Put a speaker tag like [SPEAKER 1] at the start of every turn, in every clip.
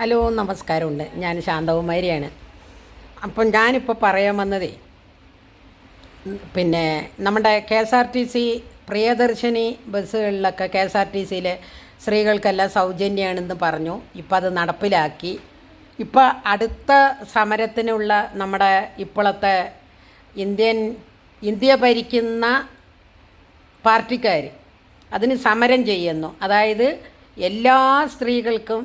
[SPEAKER 1] Hello നമസ്കാരമുണ്ട്. ഞാൻ ശാന്തകുമാരിയാണ്. അപ്പം ഞാനിപ്പോൾ പറയാൻ വന്നതേ പിന്നെ നമ്മുടെ K S R T C Priyadarshini ബസ്സുകളിലൊക്കെ കെ എസ് ആർ ടി സിയിൽ സ്ത്രീകൾക്കെല്ലാം സൗജന്യമാണെന്ന് പറഞ്ഞു. ഇപ്പം അത് നടപ്പിലാക്കി. ഇപ്പം അടുത്ത സമരത്തിനുള്ള നമ്മുടെ ഇപ്പോഴത്തെ ഇന്ത്യ ഭരിക്കുന്ന പാർട്ടിക്കാർ അതിന് സമരം ചെയ്യുന്നു. അതായത് എല്ലാ സ്ത്രീകൾക്കും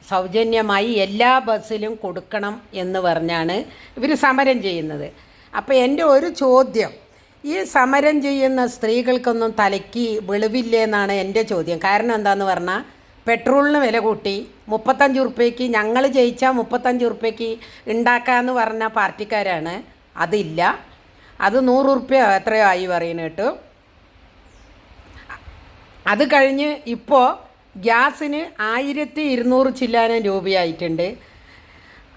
[SPEAKER 1] സൗജന്യമായി എല്ലാ ബസ്സിലും കൊടുക്കണം എന്ന് പറഞ്ഞാണ് ഇവർ സമരം ചെയ്യുന്നത്. അപ്പോൾ എൻ്റെ ഒരു ചോദ്യം, ഈ സമരം ചെയ്യുന്ന സ്ത്രീകൾക്കൊന്നും തലയ്ക്ക് വെളിവില്ലേ എന്നാണ് എൻ്റെ ചോദ്യം. കാരണം എന്താണെന്ന് പറഞ്ഞാൽ പെട്രോളിന് വില കൂട്ടി 35 ഉറുപ്പ്യക്ക് ഞങ്ങൾ ജയിച്ചാൽ 35 ഉറുപ്പ്യക്ക് ഉണ്ടാക്കാമെന്ന് പറഞ്ഞ പാർട്ടിക്കാരാണ്. അതില്ല, അത് 100 ഉറുപ്പ്യ എത്രയോ ആയി പറയുന്നത് കേട്ടു. അത് കഴിഞ്ഞ് ഇപ്പോൾ ഗ്യാസിന് 1200 ചില്ലാനം രൂപയായിട്ടുണ്ട്.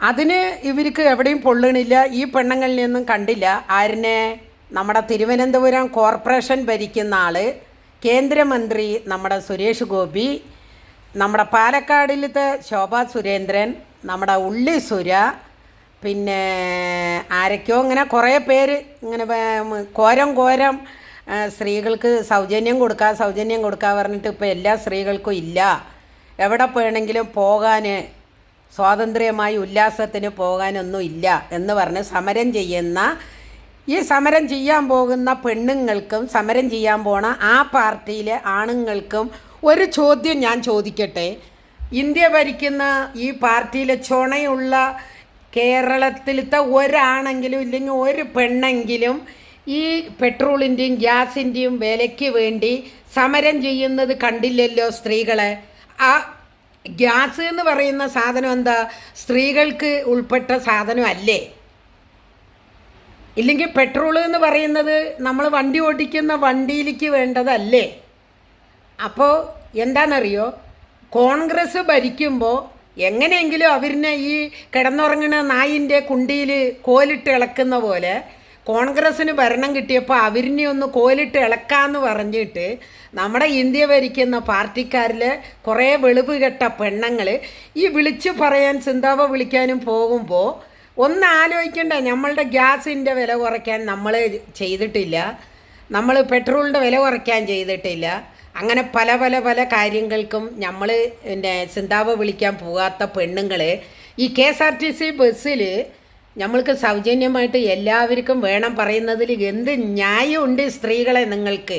[SPEAKER 1] അതിന് ഇവർക്ക് എവിടെയും പൊള്ളണില്ല. ഈ പെണ്ണുങ്ങളിലൊന്നും കണ്ടില്ല. ആരിനെ? നമ്മുടെ തിരുവനന്തപുരം കോർപ്പറേഷൻ ഭരിക്കുന്ന ആൾ, കേന്ദ്രമന്ത്രി നമ്മുടെ സുരേഷ് ഗോപി, നമ്മുടെ പാലക്കാടിലത്തെ ശോഭാ സുരേന്ദ്രൻ, നമ്മുടെ ഉള്ളി സുര, പിന്നെ ആരൊക്കെയോ ഇങ്ങനെ കുറേ പേര് ഇങ്ങനെ കോരം സ്ത്രീകൾക്ക് സൗജന്യം കൊടുക്കുക പറഞ്ഞിട്ട് ഇപ്പോൾ എല്ലാ സ്ത്രീകൾക്കും ഇല്ല. എവിടെ വേണമെങ്കിലും പോകാൻ, സ്വാതന്ത്ര്യമായി ഉല്ലാസത്തിന് പോകാനൊന്നും ഇല്ല എന്ന് പറഞ്ഞ് സമരം ചെയ്യുന്ന ഈ സമരം ചെയ്യാൻ പോകുന്ന പെണ്ണുങ്ങൾക്കും സമരം ചെയ്യാൻ പോണ ആ പാർട്ടിയിലെ ആണുങ്ങൾക്കും ഒരു ചോദ്യം ഞാൻ ചോദിക്കട്ടെ. ഇന്ത്യ ഭരിക്കുന്ന ഈ പാർട്ടിയിലെ ചുണയുള്ള കേരളത്തിലത്തെ ഒരാണെങ്കിലും ഇല്ലെങ്കിൽ ഒരു പെണ്ണെങ്കിലും ഈ പെട്രോളിൻ്റെയും ഗ്യാസിൻ്റെയും വിലയ്ക്ക് വേണ്ടി സമരം ചെയ്യുന്നത് കണ്ടില്ലല്ലോ സ്ത്രീകളെ. ആ ഗ്യാസ് എന്ന് പറയുന്ന സാധനം എന്താ, സ്ത്രീകൾക്ക് ഉൾപ്പെട്ട സാധനം അല്ലേ? ഇല്ലെങ്കിൽ പെട്രോൾ എന്ന് പറയുന്നത് നമ്മൾ വണ്ടി ഓടിക്കുന്ന വണ്ടിയിലേക്ക് വേണ്ടതല്ലേ? അപ്പോൾ എന്താണെന്നറിയോ, കോൺഗ്രസ് ഭരിക്കുമ്പോൾ എങ്ങനെയെങ്കിലും അവരിനെ ഈ കിടന്നുറങ്ങുന്ന നായിൻ്റെ കുണ്ടിയിൽ കോലിട്ട് ഇളക്കുന്ന പോലെ കോൺഗ്രസ്സിന് ഭരണം കിട്ടിയപ്പോൾ അവരിനെ ഒന്ന് കോലിട്ട് ഇളക്കാമെന്ന് പറഞ്ഞിട്ട് നമ്മുടെ ഇന്ത്യ ഭരിക്കുന്ന പാർട്ടിക്കാരിൽ കുറേ വെളിവ് കെട്ട പെണ്ണുങ്ങൾ ഈ വിളിച്ചു പറയാൻ സിന്താവ വിളിക്കാനും പോകുമ്പോൾ ഒന്ന് ആലോചിക്കണ്ടേ? നമ്മളുടെ ഗ്യാസിൻ്റെ വില കുറയ്ക്കാൻ നമ്മൾ ചെയ്തിട്ടില്ല, നമ്മൾ പെട്രോളിൻ്റെ വില കുറയ്ക്കാൻ ചെയ്തിട്ടില്ല. അങ്ങനെ പല കാര്യങ്ങൾക്കും നമ്മൾ സിന്താവ വിളിക്കാൻ പോകാത്ത പെണ്ണുങ്ങൾ ഈ K S R T C ബസ്സിൽ നമ്മൾക്ക് സൗജന്യമായിട്ട് എല്ലാവർക്കും വേണം പറയുന്നതിൽ എന്ത് ന്യായമുണ്ട് സ്ത്രീകളെ നിങ്ങൾക്ക്?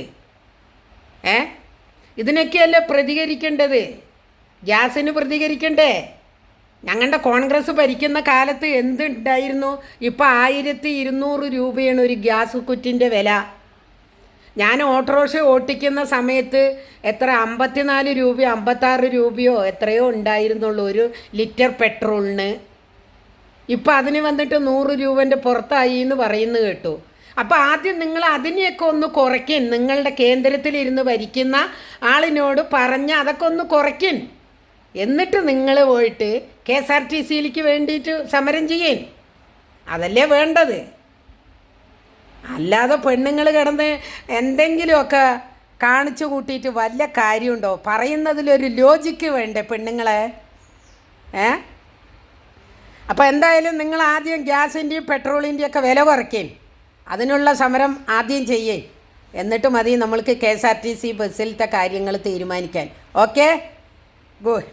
[SPEAKER 1] ഇതിനൊക്കെയല്ലേ പ്രതികരിക്കേണ്ടത്? ഗ്യാസിന് പ്രതികരിക്കണ്ടേ? ഞങ്ങളുടെ കോൺഗ്രസ് ഭരിക്കുന്ന കാലത്ത് എന്തുണ്ടായിരുന്നു? ഇപ്പോൾ 1200 രൂപയാണ് ഒരു ഗ്യാസ് കുറ്റിൻ്റെ വില. ഞാൻ ഓട്ടോറിക്ഷ ഓട്ടിക്കുന്ന സമയത്ത് എത്ര 54 രൂപയോ 56 രൂപയോ എത്രയോ ഉണ്ടായിരുന്നുള്ളൂ ഒരു ലിറ്റർ പെട്രോളിന്. ഇപ്പം അതിന് വന്നിട്ട് 100 രൂപൻ്റെ പുറത്തായി എന്ന് പറയുന്നു കേട്ടു. അപ്പോൾ ആദ്യം നിങ്ങൾ അതിനെയൊക്കെ ഒന്ന് കുറയ്ക്കും. നിങ്ങളുടെ കേന്ദ്രത്തിലിരുന്ന് ഭരിക്കുന്ന ആളിനോട് പറഞ്ഞ് അതൊക്കെ ഒന്ന് കുറയ്ക്കും. എന്നിട്ട് നിങ്ങൾ പോയിട്ട് കെ എസ് ആർ ടി സിയിലേക്ക് വേണ്ടിയിട്ട് സമരം ചെയ്യും. അതല്ലേ വേണ്ടത്. അല്ലാതെ പെണ്ണുങ്ങൾ കിടന്ന് എന്തെങ്കിലുമൊക്കെ കാണിച്ചു കൂട്ടിയിട്ട് വല്ല കാര്യമുണ്ടോ? പറയുന്നതിലൊരു ലോജിക്ക് വേണ്ടേ പെണ്ണുങ്ങളെ? അപ്പോൾ എന്തായാലും നിങ്ങൾ ആദ്യം ഗ്യാസിൻ്റെയും പെട്രോളിൻ്റെയും ഒക്കെ വില കുറയ്ക്കും. അതിനുള്ള സമരം ആദ്യം ചെയ്യേ. എന്നിട്ട് മതി നമ്മൾക്ക് K S R T C ബസ്സിലത്തെ കാര്യങ്ങൾ തീരുമാനിക്കാൻ. Okay, good.